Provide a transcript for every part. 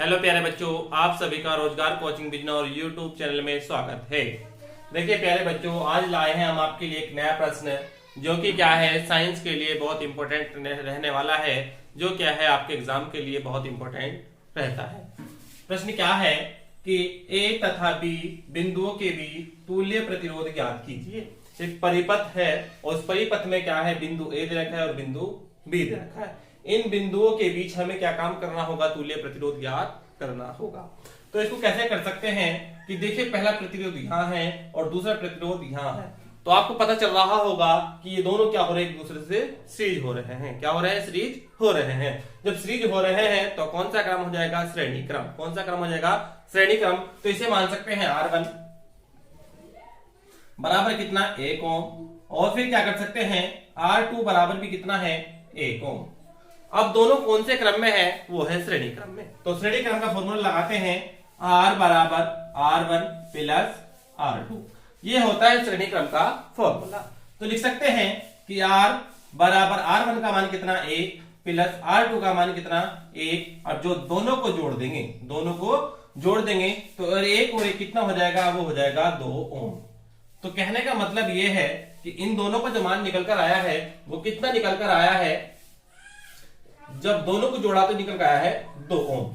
Hello प्यारे बच्चों, आप सभी का रोजगार कोचिंग बिजनेस और यूट्यूब चैनल में स्वागत है। देखिए प्यारे बच्चों, आज लाए हैं हम आपके लिए एक नया प्रश्न जो कि क्या है, साइंस के लिए बहुत इंपॉर्टेंट रहने वाला है, जो क्या है आपके एग्जाम के लिए बहुत इंपॉर्टेंट रहता है। प्रश्न क्या है कि ए तथा बी बिंदुओं के बीच तुल्य प्रतिरोध ज्ञात कीजिए। एक परिपथ है और उस परिपथ में क्या है, बिंदु ए दे रखा है और बिंदु बी दे रखा है। इन बिंदुओं के बीच हमें क्या काम करना होगा, तुल्य प्रतिरोध ज्ञात करना होगा। तो इसको कैसे कर सकते हैं कि देखिए, पहला प्रतिरोध यहाँ है और दूसरा प्रतिरोध यहाँ है। तो आपको पता चल रहा होगा कि ये दोनों क्या हो रहे हैं, एक दूसरे से सीरीज हो रहे हैं। क्या हो रहे हैं, सीरीज हो रहे हैं। जब सीरीज हो रहे हैं तो कौन सा क्रम हो जाएगा, श्रेणी क्रम। कौन सा क्रम हो जाएगा, श्रेणी क्रम। तो इसे मान सकते हैं R1 बराबर कितना, 1 ओम। और फिर क्या कर सकते हैं, R2 बराबर भी कितना है, 1 ओम। अब दोनों कौन से क्रम में है, वो है श्रेणी क्रम में। तो श्रेणी क्रम का फॉर्मूला लगाते हैं, R बराबर R1 प्लस R2। ये होता है श्रेणी क्रम का फॉर्मूला। तो लिख सकते हैं कि R बराबर R1 का मान कितना, 1 प्लस R2 का मान कितना, 1। और जो दोनों को जोड़ देंगे, दोनों को जोड़ देंगे तो 1 और 1 कितना हो जाएगा, वो हो जाएगा 2 ओम। तो कहने का मतलब ये है कि इन दोनों का जो मान निकल कर आया है वो कितना निकल कर आया है, जब दोनों को जोड़ा तो निकल कर आया है 2 ओम।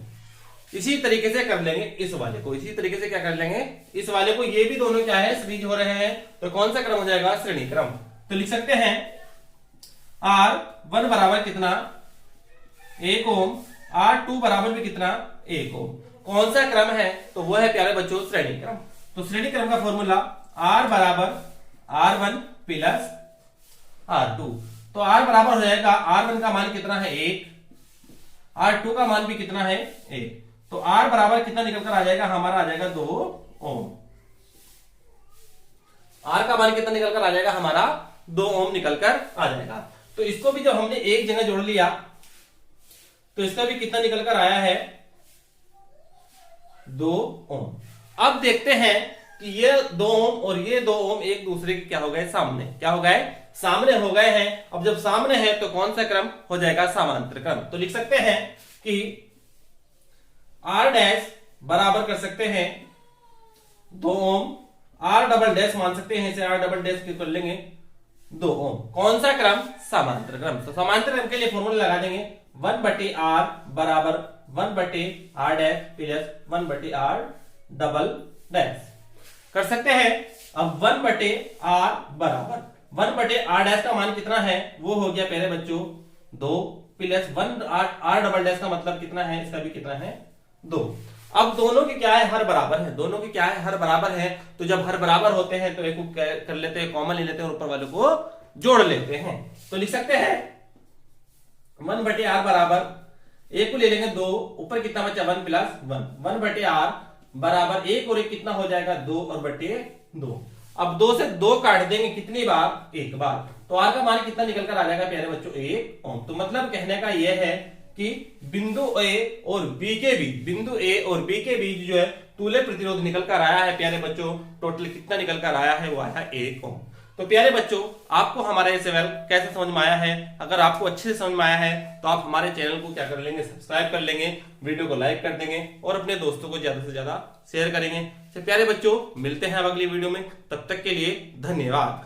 इसी तरीके से कर लेंगे इस वाले को, इसी तरीके से क्या कर लेंगे, इस वाले को। ये भी दोनों क्या है, सीरीज हो रहे हैं। तो कौन सा क्रम हो जाएगा, श्रेणी क्रम। तो लिख सकते हैं R1 बराबर कितना, 1 ओम। R2 बराबर भी कितना, 1 ओम। कौन सा क्रम है, तो वो है प्यारे बच्चों श्रेणी क्रम। तो श्रेणी क्रम का फॉर्मूला R बराबर R1 प्लस R2। तो R बराबर हो जाएगा, R1 का मान कितना है, 1। R2 का मान भी कितना है, 1। तो R बराबर कितना निकल कर आ जाएगा, हमारा आ जाएगा 2 ओम। R का मान कितना निकल कर आ जाएगा, हमारा 2 ओम निकल कर आ जाएगा। तो इसको भी जब हमने एक जगह जोड़ लिया तो इसका भी कितना निकल कर आया है, 2 ओम। अब देखते हैं कि ये 2 ओम और ये 2 ओम एक दूसरे के क्या हो गए, सामने। क्या हो गए, सामने हो गए हैं। अब जब सामने है तो कौन सा क्रम हो जाएगा, समांतर क्रम। तो लिख सकते हैं कि R डैश बराबर कर सकते हैं 2 ओम। R डबल डैश मान सकते हैं, इसे R डबल डैश कर लेंगे 2 ओम। कौन सा क्रम, समांतर क्रम। तो समांतर क्रम के लिए फॉर्मूला लगा देंगे, 1/R बराबर 1/R dash plus 1/R double dash. कर सकते हैं। अब 1/R बराबर 1/R डैश का मान कितना है, वो हो गया प्यारे बच्चों 2 प्लस 1R डबल डैश का मतलब कितना है, इसका भी कितना है, 2। अब दोनों के क्या है, हर बराबर है। दोनों के क्या है, हर बराबर है। तो जब हर बराबर होते हैं तो एक को कर लेते हैं, कॉमन ले लेते हैं और ऊपर वाले को जोड़ लेते हैं। तो लिख सकते हैं 1/R बराबर 1 को ले लेंगे 2, ऊपर कितना बचा, 1 प्लस 1। 1/R बराबर 1 और 1 कितना हो जाएगा, 2 और बटे 2। अब 2 से 2 काट देंगे कितनी बार, 1 बार। तो R का मान कितना निकल कर आ जाएगा प्यारे बच्चों, 1 ओम। तो मतलब कहने का यह है कि बिंदु A और B के बीच, बिंदु A और B के बीच जो है तुल्य प्रतिरोध निकल कर आया है प्यारे बच्चों। टोटल कितना निकल कर आया है, वो आया 1 ओम। तो प्यारे बच्चों, आपको हमारा ये सवाल कैसे समझ में आया है? अगर आपको अच्छे से समझ में आया है तो आप हमारे चैनल को क्या कर लेंगे, सब्सक्राइब कर लेंगे, वीडियो को लाइक कर देंगे और अपने दोस्तों को ज्यादा से ज्यादा शेयर करेंगे। तो प्यारे बच्चों, मिलते हैं अब अगली वीडियो में। तब तक के लिए धन्यवाद।